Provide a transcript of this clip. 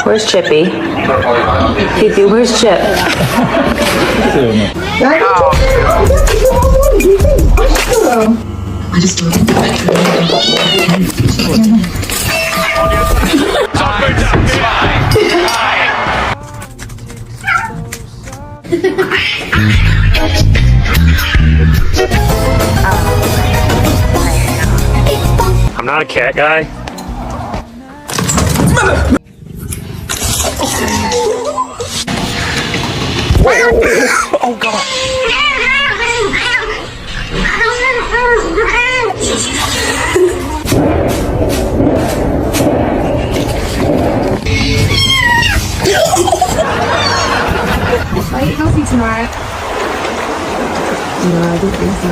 Where's Chippy? Fifi, where's Chip? I'm not a cat guy. Oh god. I'll eat healthy tomorrow. No, I don't think so.